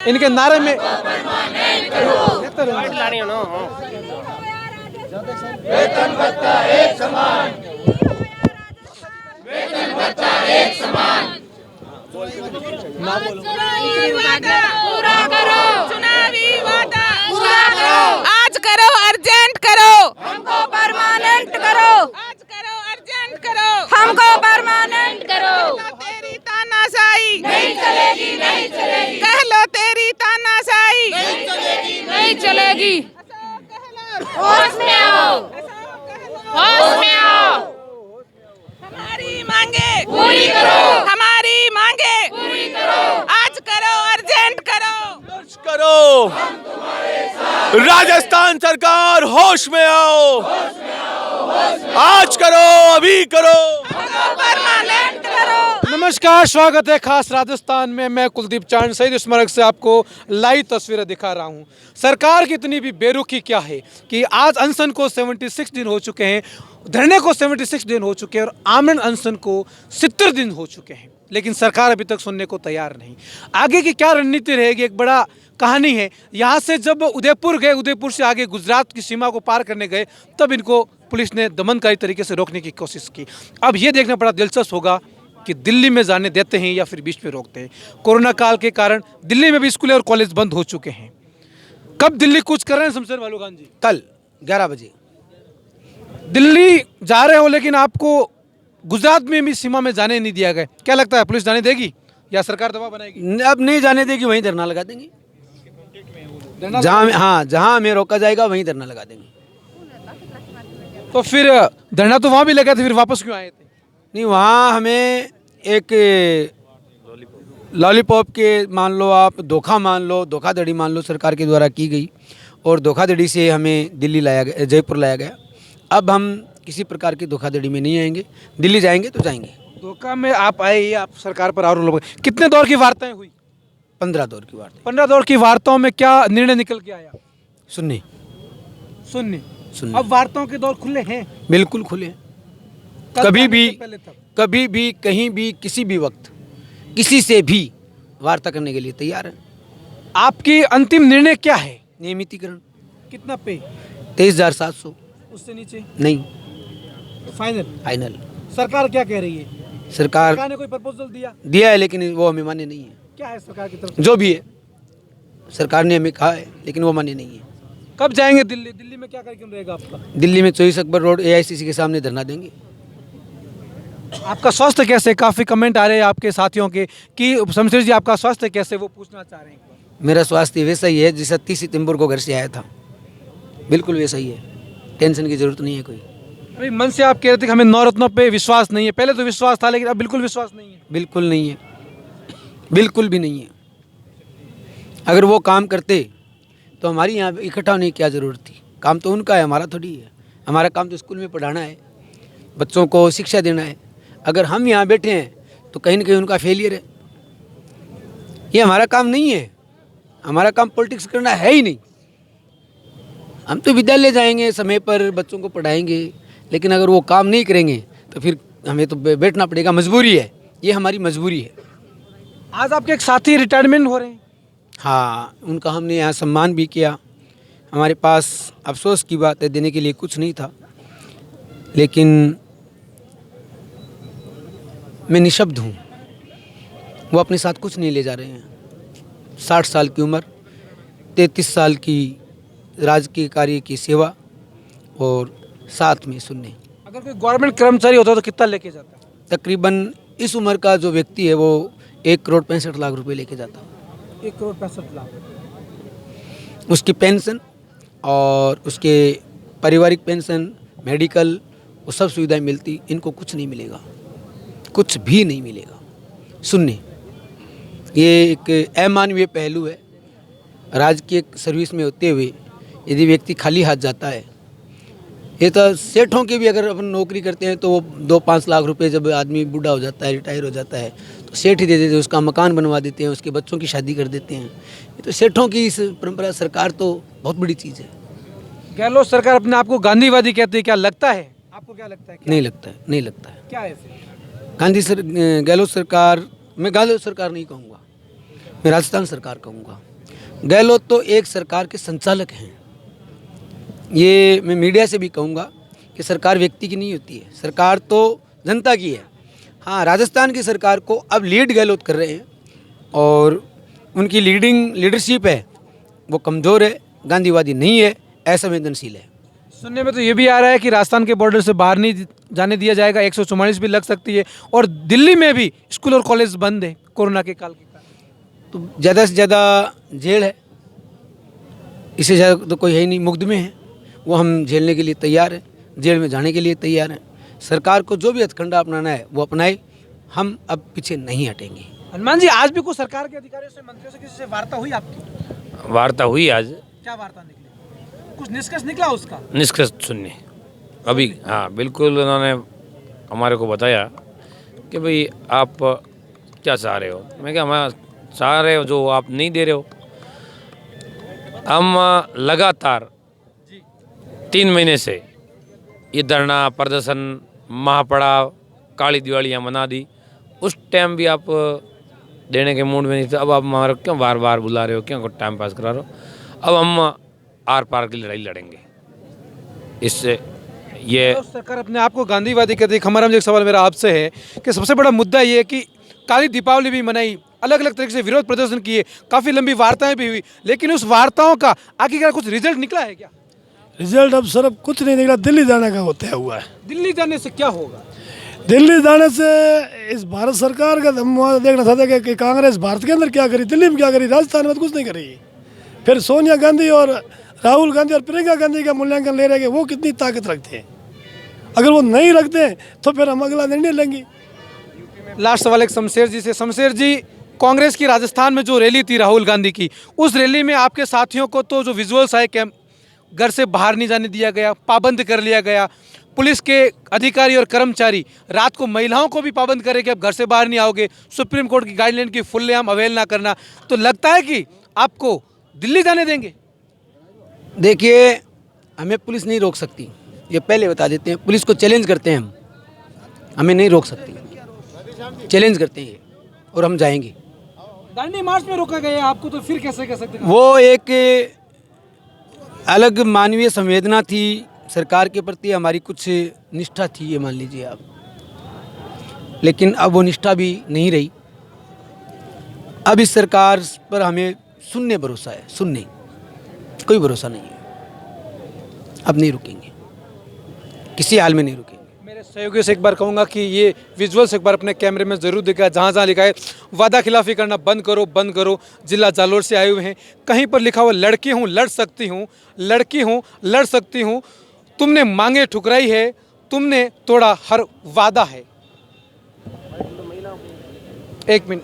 इनके नारे में पूरा करो, चुनावी वादा पूरा करो, आज करो अर्जेंट करो, हमको परमानेंट करो, आज करो अर्जेंट करो, हमको परमानेंट करो। तेरी तानाशाही नहीं चलेगी, नहीं चलेगी, कह लो तेरी तानाशाही नहीं चलेगी, नहीं चलेगी। होश में आओ, होश में आओ, हमारी मांगे पूरी करो, हमारी मांगे पूरी करो, आज करो अर्जेंट करो, करो। राजस्थान सरकार होश में आओ, आज करो, अभी करो, परमानेंट करो। नमस्कार, स्वागत है खास राजस्थान में। मैं कुलदीप चांद शहीद स्मारक से आपको लाइव तस्वीरें दिखा रहा हूं। सरकार की इतनी भी बेरुखी क्या है कि आज अनशन को 76 दिन हो चुके हैं, धरने को 76 दिन हो चुके हैं और आमरण अनशन को 70 दिन हो चुके हैं, लेकिन सरकार अभी तक सुनने को तैयार नहीं। आगे की क्या रणनीति रहेगी, एक बड़ा कहानी है। यहाँ से जब उदयपुर गए, उदयपुर से आगे गुजरात की सीमा को पार करने गए, तब इनको पुलिस ने दमनकारी तरीके से रोकने की कोशिश की। अब ये देखना बड़ा दिलचस्प होगा कि दिल्ली में जाने देते हैं या फिर बीच में रोकते हैं। कोरोना काल के कारण दिल्ली में भी स्कूल और कॉलेज बंद हो चुके हैं। कब दिल्ली कूच कर रहे हैं शमशेर बालूखान जी? कल 11 बजे दिल्ली जा रहे हो, लेकिन आपको गुजरात में भी सीमा में जाने नहीं दिया गया। क्या लगता है, पुलिस जाने देगी या सरकार दबाव बनाएगी? अब नहीं जाने देगी, वहीं धरना लगा देंगे। जहाँ हमें रोका जाएगा वहीं धरना लगा देंगे। तो फिर धरना तो वहाँ भी लगा था, फिर वापस क्यों आए थे? नहीं, वहाँ हमें एक लॉलीपॉप के मान लो, आप धोखा मान लो, धोखाधड़ी मान लो, सरकार के द्वारा की गई और धोखाधड़ी से हमें दिल्ली लाया गया, जयपुर लाया गया। अब हम किसी प्रकार की धोखाधड़ी में नहीं आएंगे। दिल्ली जाएंगे तो जाएंगे। धोखा में आप आए, ये आप सरकार पर आरोप लगा। कितने दौर की वार्ताएं हुई? 15 दौर की वार्ता। 15 दौर की वार्ताओं में क्या निर्णय निकल के आया? सुनने सुनने। सुनने अब वार्ताओं के दौर खुले हैं? बिल्कुल खुले हैं। कब कभी जाने भी से पहले तक? कभी भी कहीं भी किसी भी वक्त किसी से भी वार्ता करने के लिए तैयार है। आपकी अंतिम निर्णय क्या है? नियमितीकरण। कितना पे? 23,700। उससे नीचे नहीं, फाइनल? फाइनल। सरकार क्या कह रही है? सरकार सरकार ने कोई प्रपोजल दिया? दिया है, लेकिन वो हमें मान्य नहीं है। क्या है सरकार की तरफ से? जो भी है, सरकार ने हमें कहा है, लेकिन वो मान्य नहीं है। कब जाएंगे दिल्ली? दिल्ली में क्या कार्यक्रम रहेगा आपका? दिल्ली में 24 अकबर रोड AICC के सामने धरना देंगे। आपका स्वास्थ्य कैसे? काफ़ी कमेंट आ रहे हैं आपके साथियों के कि शमशेर जी आपका स्वास्थ्य कैसे, वो पूछना चाह रहे हैं। मेरा स्वास्थ्य वैसा ही है जैसा 30 सितंबर को घर से आया था, बिल्कुल वैसा ही है। टेंशन की जरूरत नहीं है कोई। अभी मन से आप कह रहे थे कि हमें नवरत्नों पे विश्वास नहीं है। पहले तो विश्वास था, लेकिन अब बिल्कुल विश्वास नहीं है। बिल्कुल नहीं है, बिल्कुल भी नहीं है। अगर वो काम करते तो हमारी यहाँ इकट्ठा होने की क्या ज़रूरत थी? काम तो उनका है, हमारा थोड़ी है। हमारा काम तो स्कूल में पढ़ाना है, बच्चों को शिक्षा देना है। अगर हम यहाँ बैठे हैं तो कहीं ना कहीं उनका फेलियर है। ये हमारा काम नहीं है। हमारा काम पॉलिटिक्स करना है ही नहीं। हम तो विद्यालय जाएंगे, समय पर बच्चों को पढ़ाएंगे, लेकिन अगर वो काम नहीं करेंगे तो फिर हमें तो बैठना पड़ेगा। मजबूरी है, ये हमारी मजबूरी है। आज आपके एक साथी रिटायरमेंट हो रहे हैं। हाँ, उनका हमने यहाँ सम्मान भी किया। हमारे पास अफसोस की बात है, देने के लिए कुछ नहीं था, लेकिन मैं निशब्द हूँ। वो अपने साथ कुछ नहीं ले जा रहे हैं। 60 साल की उम्र, 33 साल की राजकीय कार्य की सेवा और साथ में सुनने। अगर कोई गवर्नमेंट कर्मचारी होता तो कितना लेके जाता? तकरीबन इस उम्र का जो व्यक्ति है वो 1,65,00,000 रुपये लेके जाता। 1,65,00,000। उसकी पेंशन और उसके पारिवारिक पेंशन, मेडिकल, वो सब सुविधाएं मिलती। इनको कुछ नहीं मिलेगा, कुछ भी नहीं मिलेगा। सुनने, ये एक अमानवीय पहलू है। राजकीय सर्विस में होते हुए यदि व्यक्ति खाली हाथ जाता है, ये तो सेठों की भी अगर अपन नौकरी करते हैं तो वो 2-5 लाख रुपए जब आदमी बूढ़ा हो जाता है, रिटायर हो जाता है, तो सेठ ही दे देते हैं, उसका मकान बनवा देते हैं, उसके बच्चों की शादी कर देते हैं। ये तो सेठों की इस परंपरा। सरकार तो बहुत बड़ी चीज़ है। गहलोत सरकार अपने आप को गांधीवादी कहती है, क्या लगता है आपको? क्या लगता है? नहीं लगता है, नहीं लगता है। क्या है फिर? गहलोत सरकार, मैं गहलोत सरकार नहीं कहूँगा, मैं राजस्थान सरकार कहूँगा। गहलोत तो एक सरकार के संचालक हैं। ये मैं मीडिया से भी कहूँगा कि सरकार व्यक्ति की नहीं होती है, सरकार तो जनता की है। हाँ, राजस्थान की सरकार को अब लीड गहलोत कर रहे हैं और उनकी लीडरशिप है वो कमज़ोर है, गांधीवादी नहीं है, असंवेदनशील है। सुनने में तो ये भी आ रहा है कि राजस्थान के बॉर्डर से बाहर नहीं जाने दिया जाएगा, 144 भी लग सकती है, और दिल्ली में भी स्कूल और कॉलेज बंद है कोरोना के काल के कारण। तो ज़्यादा से ज़्यादा जेल है, इससे ज़्यादा तो कोई है ही नहीं। मुकदमे हैं, वो हम झेलने के लिए तैयार हैं, जेल में जाने के लिए तैयार हैं। सरकार को जो भी हथकंडा अपनाना है वो अपनाए, हम अब पीछे नहीं हटेंगे। हनुमान जी, आज भी कुछ सरकार के अधिकारियों से, मंत्रियों से, किसी से वार्ता हुई आपकी? वार्ता हुई आज, क्या वार्ता निकली, कुछ निष्कर्ष निकला उसका? निष्कर्ष सुनने अभी, हाँ बिल्कुल, उन्होंने हमारे को बताया कि भाई आप क्या चाह रहे हो। मैं क्या, मैं चाह रहे हो जो आप नहीं दे रहे हो। हम लगातार 3 महीने से ये धरना प्रदर्शन, महापड़ाव, काली दिवालियाँ मना दी। उस टाइम भी आप देने के मूड में नहीं थे। अब आप हमारा क्यों बार बार बुला रहे हो, क्यों टाइम पास करा रहे हो। अब हम आर पार की लड़ाई लड़ेंगे। इससे ये तो सरकार अपने आप को गांधीवादी कहती है। हमारा एक सवाल मेरा आपसे है कि सबसे बड़ा मुद्दा ये है कि काली दीपावली भी मनाई, अलग अलग तरीके से विरोध प्रदर्शन किए, काफ़ी लंबी वार्ताएं भी हुई, लेकिन उस वार्ताओं का आखिरकार कुछ रिजल्ट निकला है क्या? रिजल्ट अब सर कुछ नहीं निकला। दिल्ली जाने का तय हुआ है। दिल्ली जाने से क्या होगा? दिल्ली जाने से इस भारत सरकार का हम वहाँ देखना चाहते हैं कि कांग्रेस भारत के अंदर क्या करी, दिल्ली में क्या करी, राजस्थान में तो कुछ नहीं करी। फिर सोनिया गांधी और राहुल गांधी और प्रियंका गांधी का मूल्यांकन ले रहे हैं कि वो कितनी ताकत रखते हैं। अगर वो नहीं रखते तो फिर हम अगला निर्णय लेंगे। लास्ट सवाल एक शमशेर जी से। शमशेर जी, कांग्रेस की राजस्थान में जो रैली थी राहुल गांधी की, उस रैली में आपके साथियों को तो जो विजुअल्स आए, कैंप घर से बाहर नहीं जाने दिया गया, पाबंद कर लिया गया। पुलिस के अधिकारी और कर्मचारी रात को महिलाओं को भी पाबंद करे कि आप घर से बाहर नहीं आओगे, सुप्रीम कोर्ट की गाइडलाइन की फुल्लेआम अवहेलना करना। तो लगता है कि आपको दिल्ली जाने देंगे? देखिए, हमें पुलिस नहीं रोक सकती, ये पहले बता देते हैं। पुलिस को चैलेंज करते हैं हम, हमें नहीं रोक सकती। चैलेंज करते हैं और हम जाएंगे। दांडी मार्च में रोका गया आपको, तो फिर कैसे कह सकते हैं? वो एक अलग मानवीय संवेदना थी सरकार के प्रति, हमारी कुछ निष्ठा थी, ये मान लीजिए आप। लेकिन अब वो निष्ठा भी नहीं रही। अब इस सरकार पर हमें सुनने भरोसा है, सुनने, कोई भरोसा नहीं है। अब नहीं रुकेंगे, किसी हाल में नहीं रुकेंगे। मेरे सहयोगियों से एक बार कहूँगा कि ये विजुअल्स एक बार अपने कैमरे में ज़रूर दिखाएं। जहाँ जहाँ लिखा है वादा खिलाफी करना बंद करो, बंद करो। जिला जालोर से आए हुए हैं, कहीं पर लिखा हुआ लड़की हूँ लड़ सकती हूँ, लड़की हूँ लड़ सकती हूँ, तुमने मांगे ठुकराई है, तुमने तोड़ा हर वादा है। एक मिनट,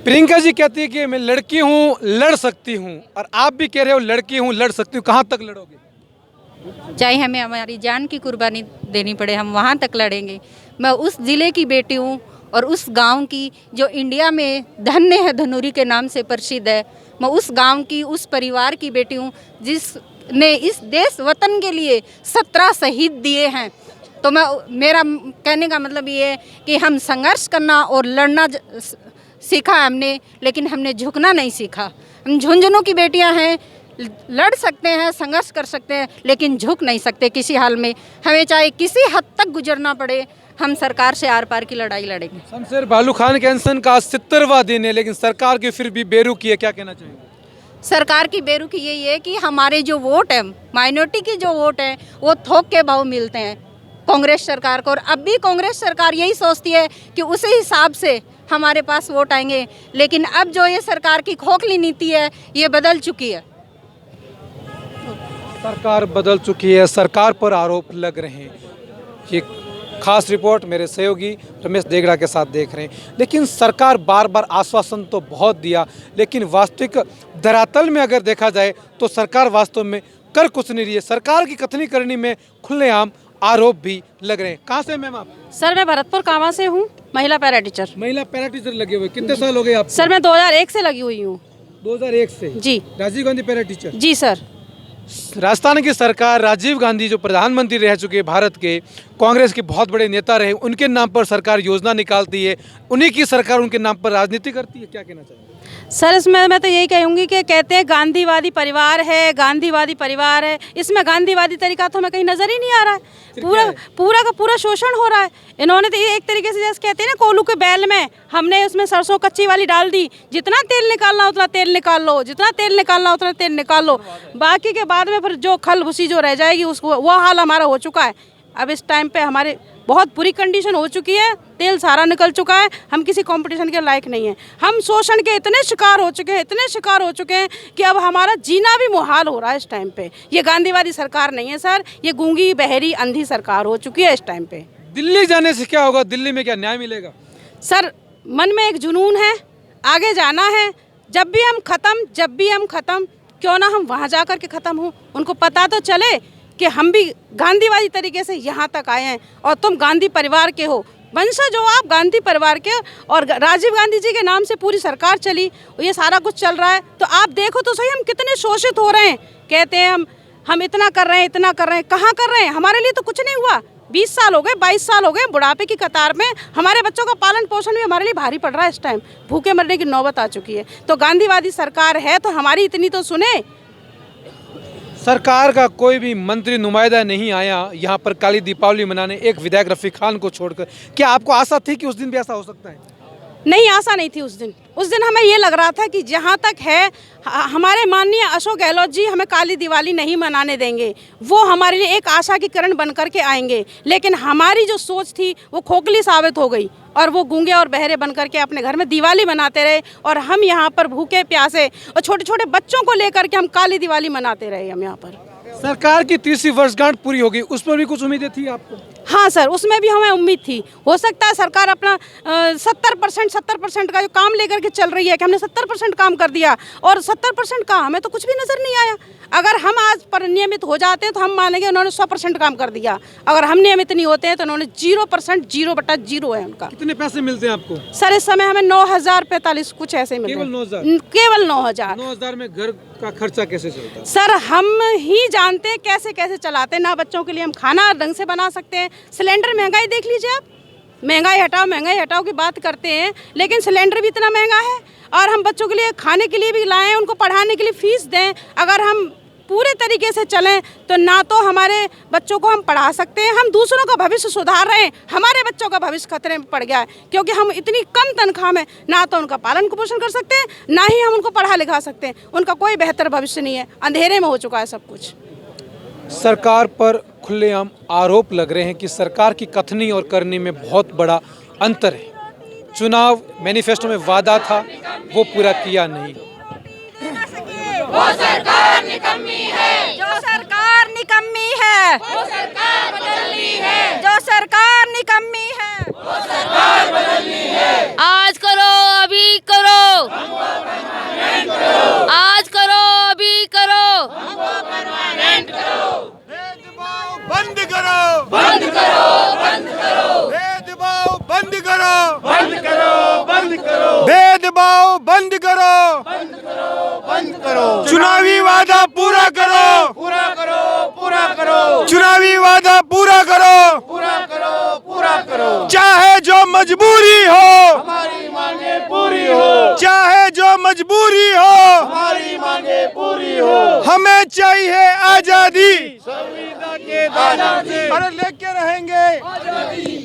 प्रियंका जी कहती है कि मैं लड़की हूँ लड़ सकती हूँ, और आप भी कह रहे हो लड़की हूँ लड़ सकती हूँ। कहाँ तक लड़ोगे? चाहे हमें हमारी जान की कुर्बानी देनी पड़े, हम वहाँ तक लड़ेंगे। मैं उस ज़िले की बेटी हूँ और उस गांव की जो इंडिया में धन्य है, धनुरी के नाम से प्रसिद्ध है। मैं उस गांव की, उस परिवार की बेटी हूँ जिसने इस देश वतन के लिए 17 शहीद दिए हैं। तो मेरा कहने का मतलब ये है कि हम संघर्ष करना और लड़ना सीखा हमने, लेकिन हमने झुकना नहीं सीखा। हम झुंझुनू की बेटियां हैं, लड़ सकते हैं, संघर्ष कर सकते हैं, लेकिन झुक नहीं सकते किसी हाल में। हमें चाहे किसी हद तक गुजरना पड़े, हम सरकार से आर पार की लड़ाई लड़ेंगे। शमशेर भालू खान के अनशन का 70वां दिन है, लेकिन सरकार की फिर भी बेरुखी है, क्या कहना चाहिए? सरकार की बेरुखी यही है कि हमारे जो वोट हैं, माइनॉरिटी की जो वोट हैं, वो थोक के भाव मिलते हैं कांग्रेस सरकार को। और अब भी कांग्रेस सरकार यही सोचती है कि उसी हिसाब से हमारे पास वोट आएंगे, लेकिन अब जो ये सरकार की खोखली नीति है, ये बदल चुकी है। सरकार बदल चुकी है, सरकार पर आरोप लग रहे हैं। ये खास रिपोर्ट मेरे सहयोगी रमेश देगड़ा के साथ देख रहे हैं। लेकिन सरकार बार बार आश्वासन तो बहुत दिया, लेकिन वास्तविक धरातल में अगर देखा जाए तो सरकार वास्तव में कर कुछ नहीं रही है। सरकार की कथनी करनी में खुलेआम आरोप भी लग रहे हैं। कहाँ से मैम आप? सर मैं भरतपुर कामा से हूँ, महिला पैरा टीचर। महिला पैरा टीचर लगे हुए कितने साल हो गए आप? सर मैं 2001 से लगी हुई हूँ। 2001 से? जी। Rajiv Gandhi para teacher? जी सर। राजस्थान की सरकार, राजीव गांधी जो प्रधानमंत्री रह चुके हैं भारत के, कांग्रेस के बहुत बड़े नेता रहे, उनके नाम पर सरकार योजना निकालती है, उन्हीं की सरकार उनके नाम पर राजनीति करती है, क्या कहना चाहिए? सर इसमें मैं तो यही कहूँगी कि कहते हैं गांधीवादी परिवार है, गांधीवादी परिवार है, इसमें गांधीवादी तरीका तो हमें कहीं नज़र ही नहीं आ रहा है। पूरा का पूरा शोषण हो रहा है। इन्होंने तो ये एक तरीके से जैसे कहते हैं ना, कोलू के बैल में हमने उसमें सरसों कच्ची वाली डाल दी, जितना तेल निकालना उतना तेल निकाल लो, जितना तेल निकालना उतना तेल निकाल लो, बाकी के बाद में फिर जो खल भूसी जो रह जाएगी उसको, वो हाल हमारा हो चुका है। अब इस टाइम पे हमारे बहुत बुरी कंडीशन हो चुकी है, तेल सारा निकल चुका है, हम किसी कंपटीशन के लायक नहीं हैं। हम शोषण के इतने शिकार हो चुके हैं, इतने शिकार हो चुके हैं कि अब हमारा जीना भी मुहाल हो रहा है इस टाइम पे। ये गांधीवादी सरकार नहीं है सर, ये गूंगी बहरी अंधी सरकार हो चुकी है इस टाइम पे। दिल्ली जाने से क्या होगा? दिल्ली में क्या न्याय मिलेगा? सर मन में एक जुनून है, आगे जाना है। जब भी हम ख़त्म, क्यों ना हम वहाँ जा कर के ख़त्म हों। उनको पता तो चले कि हम भी गांधीवादी तरीके से यहाँ तक आए हैं और तुम गांधी परिवार के हो, वंशज हो आप गांधी परिवार के। और राजीव गांधी जी के नाम से पूरी सरकार चली, ये सारा कुछ चल रहा है, तो आप देखो तो सही हम कितने शोषित हो रहे हैं। कहते हैं हम इतना कर रहे हैं, इतना कर रहे हैं, कहाँ कर रहे हैं? हमारे लिए तो कुछ नहीं हुआ। 20 साल हो गए, 22 साल हो गए बुढ़ापे की कतार में। हमारे बच्चों का पालन पोषण भी हमारे लिए भारी पड़ रहा है इस टाइम, भूखे मरने की नौबत आ चुकी है। तो गांधीवादी सरकार है तो हमारी इतनी तो सुने। सरकार का कोई भी मंत्री नुमाइंदा नहीं आया यहाँ पर काली दीपावली मनाने, एक विधायक रफीक खान को छोड़कर। क्या आपको आशा थी कि उस दिन भी ऐसा हो सकता है? नहीं, आशा नहीं थी उस दिन हमें ये लग रहा था कि जहाँ तक है हमारे माननीय अशोक गहलोत जी हमें काली दिवाली नहीं मनाने देंगे, वो हमारे लिए एक आशा की किरण बन करके आएंगे। लेकिन हमारी जो सोच थी वो खोखली साबित हो गई और वो गूंगे और बहरे बन करके अपने घर में दिवाली मनाते रहे और हम यहाँ पर भूखे प्यासे और छोटे छोटे बच्चों को लेकर के हम काली दिवाली मनाते रहे। हम यहाँ पर सरकार की 30वीं वर्षगांठ पूरी होगी, उस पर भी कुछ उम्मीदें थी आपको? हाँ सर, उसमें भी हमें उम्मीद थी। हो सकता है सरकार अपना 70% का जो काम लेकर के चल रही है कि हमने 70% काम कर दिया, और 70% का हमें तो कुछ भी नज़र नहीं आया। अगर हम आज पर नियमित हो जाते हैं तो हम मानेंगे उन्होंने 100% काम कर दिया। अगर हम नियमित नहीं होते हैं तो उन्होंने 0%, 0/0 है उनका। कितने पैसे मिलते हैं आपको? सर इस समय हमें 9,045 कुछ ऐसे मिल रहे हैं। केवल 9,000। 9,000 में घर का खर्चा कैसे चलता है? सर हम ही जानते हैं कैसे कैसे चलाते हैं। ना बच्चों के लिए हम खाना ढंग से बना सकते हैं। सिलेंडर महंगाई देख लीजिए आप, महंगाई हटाओ की बात करते हैं, लेकिन सिलेंडर भी इतना महंगा है। और हम बच्चों के लिए खाने के लिए भी लाएं, उनको पढ़ाने के लिए फीस दें। अगर हम पूरे तरीके से चलें तो ना तो हमारे बच्चों को हम पढ़ा सकते हैं, हम दूसरों का भविष्य सुधार रहे हैं, हमारे बच्चों का भविष्य खतरे में पड़ गया है। क्योंकि हम इतनी कम तनख्वाह में ना तो उनका पालन पोषण कर सकते हैं, ना ही हम उनको पढ़ा लिखा सकते हैं। उनका कोई बेहतर भविष्य नहीं है, अंधेरे में हो चुका है सब कुछ। सरकार पर खुलेआम आरोप लग रहे हैं कि सरकार की कथनी और करनी में बहुत बड़ा अंतर है। चुनाव मैनिफेस्टो में वादा था, वो पूरा किया नहीं। वो सरकार निकम्मी है, जो सरकार निकम्मी है, वो सरकार बदलनी है, जो सरकार निकम्मी है, वो सरकार बदलनी है। आज करो अभी करो, हमको परमानेंट करो। आज करो अभी करो, हमको परमानेंट करो। भेदभाव बंद करो, बंद करो, बंद करो। भेदभाव बंद करो, बंद करो, बंद करो। भेदभाव बंद करो, बंद करो, बंद करो। चुनावी वादा पूरा करो, पूरा करो, पूरा करो। चुनावी वादा पूरा करो, पूरा करो, पूरा करो। चाहे जो मजबूरी हो, हमारी मांगे पूरी हो, चाहे जो मजबूरी हो, हमारी मांगे पूरी हो। हमें चाहिए आजादी, संविधान के दादा से अरे लेके रहेंगे आजादी।